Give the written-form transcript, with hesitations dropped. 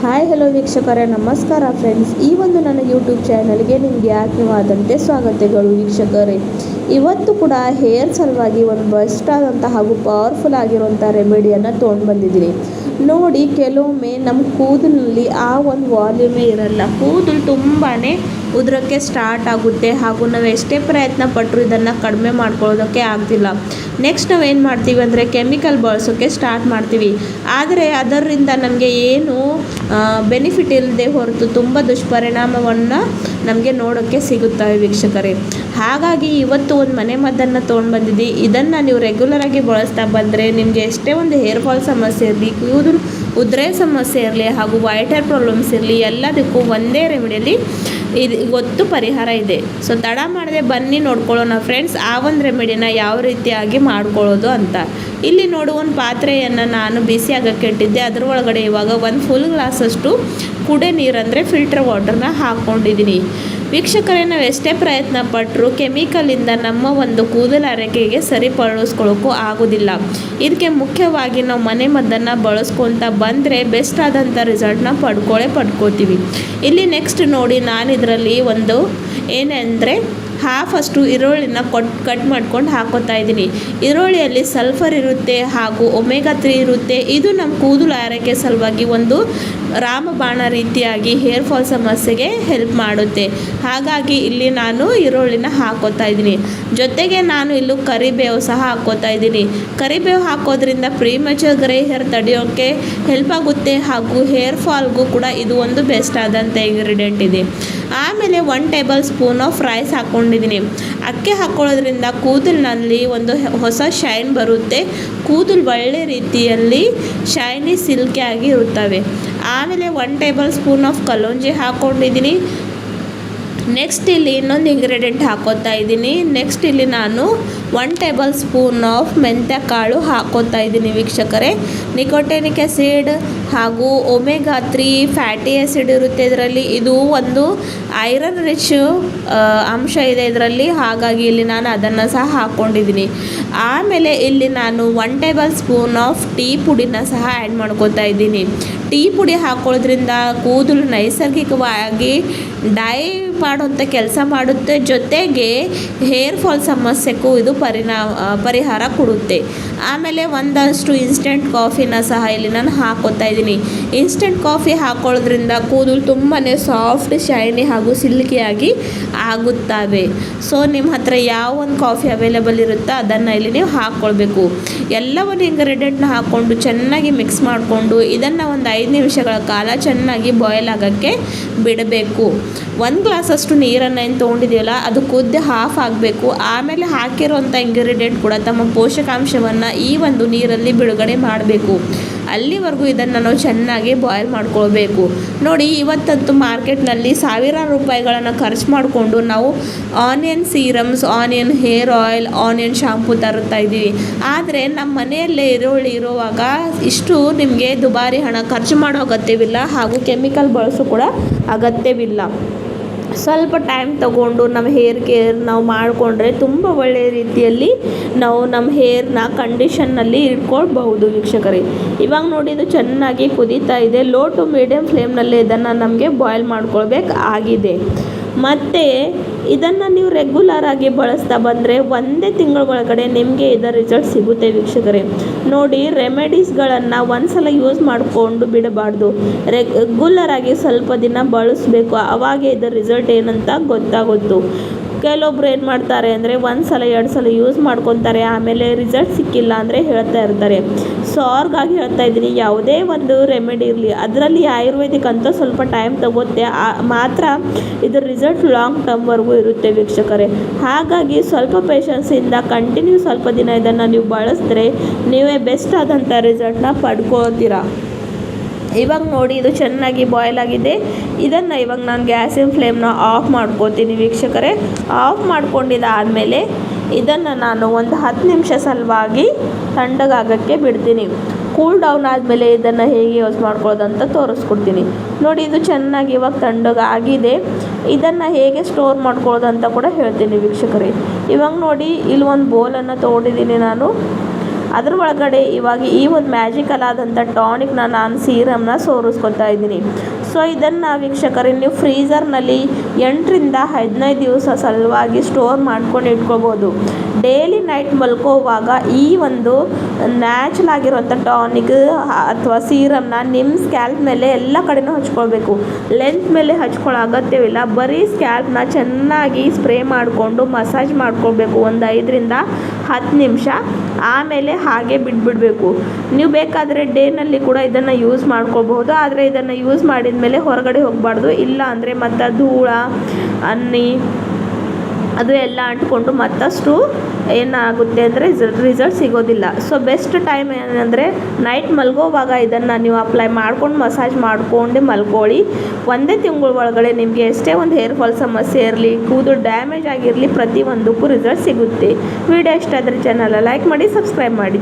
Hi hello ವೀಕ್ಷಕರೇ, ನಮಸ್ಕಾರ friends. ಈ ಒಂದು ನನ್ನ ಯೂಟ್ಯೂಬ್ ಚಾನಲ್ಗೆ ನಿಮಗೆ ಆತ್ಮೀಯವಾದಂತೆ ಸ್ವಾಗತಗಳು ವೀಕ್ಷಕರೇ. ಇವತ್ತು ಕೂಡ ಹೇರ್ ಸಲುವಾಗಿ ಒಂದು ಬೆಸ್ಟ್ ಆದಂಥ ಹಾಗೂ ಪವರ್ಫುಲ್ ಆಗಿರುವಂಥ ರೆಮಿಡಿಯನ್ನು ತೊಗೊಂಡು ಬಂದಿದ್ದೀನಿ. ನೋಡಿ, ಕೆಲವೊಮ್ಮೆ ನಮ್ಮ ಕೂದಲಿನಲ್ಲಿ ಆ ಒಂದು ವಾಲ್ಯೂಮೇ ಇರಲ್ಲ, ಕೂದಲು ತುಂಬಾ ಉದುರೋಕ್ಕೆ ಸ್ಟಾರ್ಟ್ ಆಗುತ್ತೆ ಹಾಗೂ ನಾವು ಎಷ್ಟೇ ಪ್ರಯತ್ನ ಪಟ್ಟರು ಇದನ್ನು ಕಡಿಮೆ ಮಾಡ್ಕೊಳ್ಳೋದಕ್ಕೆ ಆಗ್ತಿಲ್ಲ. ನೆಕ್ಸ್ಟ್ ನಾವೇನು ಮಾಡ್ತೀವಿ ಅಂದರೆ ಕೆಮಿಕಲ್ ಬಳಸೋಕ್ಕೆ ಸ್ಟಾರ್ಟ್ ಮಾಡ್ತೀವಿ. ಆದರೆ ಅದರಿಂದ ನಮಗೆ ಏನು ಬೆನಿಫಿಟ್ ಇಲ್ಲದೆ ಹೊರತು ತುಂಬ ದುಷ್ಪರಿಣಾಮವನ್ನು ನಮಗೆ ನೋಡೋಕ್ಕೆ ಸಿಗುತ್ತವೆ ವೀಕ್ಷಕರೇ. ಹಾಗಾಗಿ ಇವತ್ತು ಒಂದು ಮನೆಮದ್ದನ್ನು ತೊಗೊಂಡು ಬಂದಿದ್ದೆ. ಇದನ್ನು ನೀವು ರೆಗ್ಯುಲರಾಗಿ ಬಳಸ್ತಾ ಬಂದರೆ ನಿಮಗೆ ಎಷ್ಟೇ ಒಂದು ಹೇರ್ ಫಾಲ್ ಸಮಸ್ಯೆ ಇರಲಿ, ಕೂದಲು ಉದುರೆ ಸಮಸ್ಯೆ ಇರಲಿ ಹಾಗೂ ವೈಟ್ ಹೇರ್ ಪ್ರಾಬ್ಲಮ್ಸ್ ಇರಲಿ, ಎಲ್ಲದಕ್ಕೂ ಒಂದೇ ರೆಮಿಡಿಯಲ್ಲಿ ಇದು ಗೊತ್ತು ಪರಿಹಾರ ಇದೆ. ಸೊ ತಡ ಮಾಡದೆ ಬನ್ನಿ ನೋಡ್ಕೊಳ್ಳೋಣ ಫ್ರೆಂಡ್ಸ್, ಆ ಒಂದು ರೆಮಿಡಿನ ಯಾವ ರೀತಿಯಾಗಿ ಮಾಡ್ಕೊಳ್ಳೋದು ಅಂತ. ಇಲ್ಲಿ ನೋಡು, ಒಂದು ಪಾತ್ರೆಯನ್ನು ನಾನು ಬಿಸಿ ಆಗೋಕ್ಕೆ ಇಟ್ಟಿದ್ದೆ. ಅದರ ಒಳಗಡೆ ಇವಾಗ ಒಂದು ಫುಲ್ ಗ್ಲಾಸಷ್ಟು ಕುಡೆ ನೀರಂದರೆ ಫಿಲ್ಟರ್ ವಾಟರ್ನ ಹಾಕ್ಕೊಂಡಿದ್ದೀನಿ. ವೀಕ್ಷಕರೇ, ನಾವು ಎಷ್ಟೇ ಪ್ರಯತ್ನ ಪಟ್ಟರು ಕೆಮಿಕಲಿಂದ ನಮ್ಮ ಒಂದು ಕೂದಲ ಆರೈಕೆಗೆ ಸರಿಪಡಿಸ್ಕೊಳ್ಳೋಕ್ಕೂ ಆಗೋದಿಲ್ಲ. ಇದಕ್ಕೆ ಮುಖ್ಯವಾಗಿ ನಾವು ಮನೆ ಮದ್ದನ್ನು ಬಳಸ್ಕೊತ ಬಂದರೆ ಬೆಸ್ಟ್ ಆದಂಥ ರಿಸಲ್ಟ್ನ ಪಡ್ಕೋತೀವಿ. ಇಲ್ಲಿ ನೆಕ್ಸ್ಟ್ ನೋಡಿ, ನಾನು ಇದರಲ್ಲಿ ಒಂದು ಏನೆಂದರೆ ಹಾಫಷ್ಟು ಈರುಳ್ಳಿನ ಕಟ್ ಮಾಡ್ಕೊಂಡು ಹಾಕೋತಾ ಇದ್ದೀನಿ. ಈರುಳ್ಳಿಯಲ್ಲಿ ಸಲ್ಫರ್ ಇರುತ್ತೆ ಹಾಗೂ ಒಮೆಗಾ 3 ಇರುತ್ತೆ. ಇದು ನಮ್ಮ ಕೂದಲು ಆರೈಕೆ ಸಲುವಾಗಿ ಒಂದು ರಾಮಬಾಣ ರೀತಿಯಾಗಿ ಹೇರ್ ಫಾಲ್ ಸಮಸ್ಯೆಗೆ ಹೆಲ್ಪ್ ಮಾಡುತ್ತೆ. ಹಾಗಾಗಿ ಇಲ್ಲಿ ನಾನು ಈರುಳ್ಳಿನ ಹಾಕೋತಾ ಇದ್ದೀನಿ. ಜೊತೆಗೆ ನಾನು ಇಲ್ಲೂ ಕರಿಬೇವು ಸಹ ಹಾಕೋತಾ ಇದ್ದೀನಿ. ಕರಿಬೇವು ಹಾಕೋದ್ರಿಂದ ಪ್ರೀಮೆಚೂರ್ ಗ್ರೇ ಹೇರ್ ತಡೆಯೋಕ್ಕೆ ಹೆಲ್ಪ್ ಆಗುತ್ತೆ ಹಾಗೂ ಹೇರ್ ಫಾಲ್ಗೂ ಕೂಡ ಇದು ಒಂದು ಬೆಸ್ಟ್ ಆದಂಥ ಇಂಗ್ರೀಡಿಯೆಂಟ್ ಇದೆ. ಆಮೇಲೆ 1 ಟೇಬಲ್ ಸ್ಪೂನ್ ಆಫ್ ರೈಸ್ ಹಾಕ್ಕೊಂಡಿದ್ದೀನಿ. ಅಕ್ಕಿ ಹಾಕ್ಕೊಳ್ಳೋದ್ರಿಂದ ಕೂದಲಿನಲ್ಲಿ ಒಂದು ಹೊಸ ಶೈನ್ ಬರುತ್ತೆ. ಕೂದಲು ಒಳ್ಳೆ ರೀತಿಯಲ್ಲಿ ಶೈನಿ ಸಿಲ್ಕಿ ಆಗಿ ಇರುತ್ತವೆ. ಆಮೇಲೆ 1 ಟೇಬಲ್ ಸ್ಪೂನ್ ಆಫ್ ಕಲೋಂಜಿ ಹಾಕ್ಕೊಂಡಿದ್ದೀನಿ. ನೆಕ್ಸ್ಟ್ ಇಲ್ಲಿ ಇನ್ನೊಂದು ಇಂಗ್ರೀಡಿಯೆಂಟ್ ಹಾಕೋತಾ ಇದ್ದೀನಿ. ನೆಕ್ಸ್ಟ್ ಇಲ್ಲಿ ನಾನು 1 ಟೇಬಲ್ ಸ್ಪೂನ್ ಆಫ್ ಮೆಂತ್ಯ ಕಾಳು ಹಾಕೋತಾ ಇದ್ದೀನಿ ವೀಕ್ಷಕರೇ. ನಿಕೋಟಿನಿಕ್ ಆ್ಯಸಿಡ್ ಹಾಗೂ ಒಮೆಗಾ 3 ಫ್ಯಾಟಿ ಆ್ಯಸಿಡ್ ಇರುತ್ತೆ ಇದರಲ್ಲಿ. ಇದು ಒಂದು ಐರನ್ ರಿಚ್ ಅಂಶ ಇದೆ ಇದರಲ್ಲಿ. ಹಾಗಾಗಿ ಇಲ್ಲಿ ನಾನು ಅದನ್ನು ಸಹ ಹಾಕ್ಕೊಂಡಿದ್ದೀನಿ. ಆಮೇಲೆ ಇಲ್ಲಿ ನಾನು 1 ಟೇಬಲ್ ಸ್ಪೂನ್ ಆಫ್ ಟೀ ಪುಡಿನ ಸಹ ಆ್ಯಡ್ ಮಾಡ್ಕೋತಾ ಇದ್ದೀನಿ. ಟೀ ಪುಡಿ ಹಾಕೊಳ್ಳೋದ್ರಿಂದ ಕೂದಲು ನೈಸರ್ಗಿಕವಾಗಿ ಡೈ ಮಾಡುವಂಥ ಕೆಲಸ ಮಾಡುತ್ತೆ. ಜೊತೆಗೆ ಹೇರ್ ಫಾಲ್ ಸಮಸ್ಯೆಗೂ ಇದು ಪರಿಹಾರ ಕೊಡುತ್ತೆ. ಆಮೇಲೆ ಒಂದಷ್ಟು ಇನ್ಸ್ಟೆಂಟ್ ಕಾಫಿನ ಸಹ ಇಲ್ಲಿ ನಾನು ಹಾಕೋತಾ ಇದ್ದೀನಿ. ಇನ್ಸ್ಟೆಂಟ್ ಕಾಫಿ ಹಾಕೊಳ್ಳೋದ್ರಿಂದ ಕೂದಲು ತುಂಬಾ ಸಾಫ್ಟ್, ಶೈನಿ ಹಾಗೂ ಸಿಲ್ಕಿಯಾಗಿ ಆಗುತ್ತವೆ. ಸೊ ನಿಮ್ಮ ಹತ್ರ ಯಾವ ಒಂದು ಕಾಫಿ ಅವೈಲೇಬಲ್ ಇರುತ್ತೋ ಅದನ್ನು ಇಲ್ಲಿ ನೀವು ಹಾಕ್ಕೊಳ್ಬೇಕು. ಎಲ್ಲ ಒಂದು ಇಂಗ್ರೀಡಿಯೆಂಟ್ನ ಹಾಕ್ಕೊಂಡು ಚೆನ್ನಾಗಿ ಮಿಕ್ಸ್ ಮಾಡಿಕೊಂಡು ಇದನ್ನು ಒಂದು 5 ನಿಮಿಷಗಳ ಕಾಲ ಚೆನ್ನಾಗಿ ಬಾಯ್ಲ್ ಆಗೋಕ್ಕೆ ಬಿಡಬೇಕು. 1 ಗ್ಲಾಸಷ್ಟು ನೀರನ್ನು ಏನು ತೊಗೊಂಡಿದ್ದೀವಲ್ಲ ಅದು ಕುದ್ದು ಹಾಫ್ ಆಗಬೇಕು. ಆಮೇಲೆ ಹಾಕಿರೋಂಥ ಇಂಗ್ರೀಡಿಯೆಂಟ್ ಕೂಡ ತಮ್ಮ ಪೋಷಕಾಂಶವನ್ನು ಈ ಒಂದು ನೀರಲ್ಲಿ ಬಿಡುಗಡೆ ಮಾಡಬೇಕು. ಅಲ್ಲಿವರೆಗೂ ಇದನ್ನು ನಾವು ಚೆನ್ನಾಗಿ ಬಾಯ್ಲ್ ಮಾಡ್ಕೊಳ್ಬೇಕು. ನೋಡಿ, ಇವತ್ತಂತೂ ಮಾರ್ಕೆಟ್ನಲ್ಲಿ ಸಾವಿರಾರು ರೂಪಾಯಿಗಳನ್ನು ಖರ್ಚು ಮಾಡಿಕೊಂಡು ನಾವು onion serums, onion hair oil, onion shampoo ತರುತ್ತಾ ಇದ್ದೀವಿ. ಆದರೆ ನಮ್ಮ ಮನೆಯಲ್ಲೇ ಈರುಳ್ಳಿ ಇರುವಾಗ ಇಷ್ಟು ನಿಮಗೆ ದುಬಾರಿ ಹಣ ಖರ್ಚು ಮಾಡೋ ಅಗತ್ಯವಿಲ್ಲ ಹಾಗೂ ಕೆಮಿಕಲ್ ಬಳಸೋ ಕೂಡ ಅಗತ್ಯವಿಲ್ಲ. ಸ್ವಲ್ಪ ಟೈಮ್ ತಗೊಂಡು ನಮ್ಮ ಹೇರ್ ಕೇರ್ ನಾವು ಮಾಡಿಕೊಂಡ್ರೆ ತುಂಬ ಒಳ್ಳೆಯ ರೀತಿಯಲ್ಲಿ ನಾವು ನಮ್ಮ ಹೇರ್ನ ಕಂಡೀಷನ್ನಲ್ಲಿ ಇಟ್ಕೊಳ್ಬಹುದು ವೀಕ್ಷಕರೇ. ಇವಾಗ ನೋಡಿ, ಇದು ಚೆನ್ನಾಗಿ ಕುದೀತಾ ಇದೆ. ಲೋ ಟು ಮೀಡಿಯಮ್ ಫ್ಲೇಮ್ನಲ್ಲಿ ಇದನ್ನು ನಮಗೆ ಬಾಯ್ಲ್ ಮಾಡ್ಕೊಳ್ಬೇಕು ಆಗಿದೆ. ಮತ್ತು ಇದನ್ನು ನೀವು ರೆಗ್ಯುಲರ್ ಆಗಿ ಬಳಸ್ತಾ ಬಂದರೆ ಒಂದೇ ತಿಂಗಳ ಒಳಗಡೆ ನಿಮಗೆ ಇದರ ರಿಸಲ್ಟ್ ಸಿಗುತ್ತೆ ವೀಕ್ಷಕರೇ. ನೋಡಿ, ರೆಮಿಡೀಸ್ಗಳನ್ನು ಒಂದ್ಸಲ ಯೂಸ್ ಮಾಡಿಕೊಂಡು ಬಿಡಬಾರ್ದು. ರೆಗ್ಯುಲರ್ ಆಗಿ ಸ್ವಲ್ಪ ದಿನ ಬಳಸಬೇಕು. ಆವಾಗ ಇದರ ರಿಸಲ್ಟ್ ಏನಂತ ಗೊತ್ತಾಗೋದು. ಕೆಲವೊಬ್ರು ಏನು ಮಾಡ್ತಾರೆ ಅಂದರೆ 1 ಸಲ 2 ಸಲ ಯೂಸ್ ಮಾಡ್ಕೊತಾರೆ, ಆಮೇಲೆ ರಿಸಲ್ಟ್ ಸಿಕ್ಕಿಲ್ಲ ಅಂದರೆ ಹೇಳ್ತಾ ಇರ್ತಾರೆ. ಸೊ ಅವ್ರಿಗಾಗಿ ಹೇಳ್ತಾ ಇದ್ದೀನಿ, ಯಾವುದೇ ಒಂದು ರೆಮಿಡಿ ಇರಲಿ ಅದರಲ್ಲಿ ಆಯುರ್ವೇದಿಕ್ ಅಂತ ಸ್ವಲ್ಪ ಟೈಮ್ ತಗೋತ್ತೆ, ಮಾತ್ರ ಇದ್ರ ರಿಸಲ್ಟ್ ಲಾಂಗ್ ಟರ್ಮ್ವರೆಗೂ ಇರುತ್ತೆ ವೀಕ್ಷಕರೇ. ಹಾಗಾಗಿ ಸ್ವಲ್ಪ ಪೇಷನ್ಸಿಂದ ಕಂಟಿನ್ಯೂ ಸ್ವಲ್ಪ ದಿನ ಇದನ್ನು ನೀವು ಬಳಸಿದ್ರೆ ನೀವೇ ಬೆಸ್ಟ್ ಆದಂಥ ರಿಸಲ್ಟ್ನ ಪಡ್ಕೊಳ್ತೀರಾ. ಇವಾಗ ನೋಡಿ, ಇದು ಚೆನ್ನಾಗಿ ಬಾಯ್ಲ್ ಆಗಿದೆ. ಇದನ್ನು ಇವಾಗ ನಾನು ಗ್ಯಾಸಿನ ಫ್ಲೇಮ್ನ ಆಫ್ ಮಾಡ್ಕೋತೀನಿ ವೀಕ್ಷಕರೇ. ಆಫ್ ಮಾಡ್ಕೊಂಡಿದ್ದಾದಮೇಲೆ ಇದನ್ನು ನಾನು ಒಂದು 10 ನಿಮಿಷ ಸಲುವಾಗಿ ತಣ್ಣಗಾಗೋಕ್ಕೆ ಬಿಡ್ತೀನಿ. ಕೂಲ್ ಡೌನ್ ಆದಮೇಲೆ ಇದನ್ನು ಹೇಗೆ ಯೂಸ್ ಮಾಡ್ಕೊಳ್ಳೋದಂತ ತೋರಿಸ್ಕೊಡ್ತೀನಿ. ನೋಡಿ, ಇದು ಚೆನ್ನಾಗಿ ಇವಾಗ ತಣ್ಣಗಾಗಿದೆ. ಇದನ್ನು ಹೇಗೆ ಸ್ಟೋರ್ ಮಾಡ್ಕೊಳ್ಳೋದಂತ ಕೂಡ ಹೇಳ್ತೀನಿ ವೀಕ್ಷಕರೇ. ಇವಾಗ ನೋಡಿ, ಇಲ್ಲಿ ಒಂದು ಬೌಲನ್ನು ತೊಗೊಂಡಿದ್ದೀನಿ ನಾನು. ಅದ್ರ ಒಳಗಡೆ ಇವಾಗ ಈ ಒಂದು ಮ್ಯಾಜಿಕಲ್ ಆದಂಥ ಟಾನಿಕ್ನ ನಾನು ಸೀರಮ್ನ ಸೋರಿಸ್ಕೊತಾ ಇದ್ದೀನಿ. ಸೊ ಇದನ್ನು ವೀಕ್ಷಕರೇ ನೀವು ಫ್ರೀಝರ್ನಲ್ಲಿ 8ರಿಂದ 15 ದಿವಸ ಸಲುವಾಗಿ ಸ್ಟೋರ್ ಮಾಡ್ಕೊಂಡು ಇಟ್ಕೋಬೋದು. ಡೈಲಿ ನೈಟ್ ಮಲ್ಕೋವಾಗ ಈ ಒಂದು ನ್ಯಾಚುರಲ್ ಆಗಿರುವಂಥ ಟಾನಿಕ್ ಅಥವಾ ಸೀರಮ್ನ ನಿಮ್ಮ ಸ್ಕ್ಯಾಲ್ಪ್ ಮೇಲೆ ಎಲ್ಲ ಕಡೆನೂ ಹಚ್ಕೊಳ್ಬೇಕು. ಲೆಂತ್ ಮೇಲೆ ಹಚ್ಕೊಳ್ಳೋ ಅಗತ್ಯವಿಲ್ಲ. ಬರೀ ಸ್ಕ್ಯಾಲ್ಪ್ನ ಚೆನ್ನಾಗಿ ಸ್ಪ್ರೇ ಮಾಡಿಕೊಂಡು ಮಸಾಜ್ ಮಾಡ್ಕೊಳ್ಬೇಕು ಒಂದು 5ರಿಂದ 10 ನಿಮಿಷ. ಆಮೇಲೆ ಹಾಗೆ ಬಿಟ್ಬಿಡಬೇಕು. ನೀವು ಬೇಕಾದರೆ ಡೇನಲ್ಲಿ ಕೂಡ ಇದನ್ನು ಯೂಸ್ ಮಾಡ್ಕೋಬಹುದು. ಆದರೆ ಇದನ್ನು ಯೂಸ್ ಮಾಡಿದ ಮೇಲೆ ಹೊರಗಡೆ ಹೋಗಬಾರ್ದು. ಇಲ್ಲ ಅಂದರೆ ಮತ್ತು ಧೂಳ ಅನ್ನಿ ಅದು ಎಲ್ಲ ಅಂಟ್ಕೊಂಡು ಮತ್ತಷ್ಟು ಏನಾಗುತ್ತೆ ಅಂದರೆ ರಿಸಲ್ಟ್ ಸಿಗೋದಿಲ್ಲ. ಸೊ ಬೆಸ್ಟ್ ಟೈಮ್ ಏನಂದರೆ ನೈಟ್ ಮಲ್ಗೋವಾಗ ಇದನ್ನು ನೀವು ಅಪ್ಲೈ ಮಾಡ್ಕೊಂಡು ಮಸಾಜ್ ಮಾಡಿಕೊಂಡು ಮಲ್ಕೊಳ್ಳಿ. ಒಂದೇ ತಿಂಗಳ ಒಳಗಡೆ ನಿಮಗೆ ಎಷ್ಟೇ ಒಂದು ಹೇರ್ ಫಾಲ್ ಸಮಸ್ಯೆ ಇರಲಿ, ಕೂದಲು ಡ್ಯಾಮೇಜ್ ಆಗಿರಲಿ, ಪ್ರತಿಯೊಂದಕ್ಕೂ ರಿಸಲ್ಟ್ ಸಿಗುತ್ತೆ. ವಿಡಿಯೋ ಇಷ್ಟ ಆದರೆ ಚಾನಲ್ ಲೈಕ್ ಮಾಡಿ, ಸಬ್ಸ್ಕ್ರೈಬ್ ಮಾಡಿ.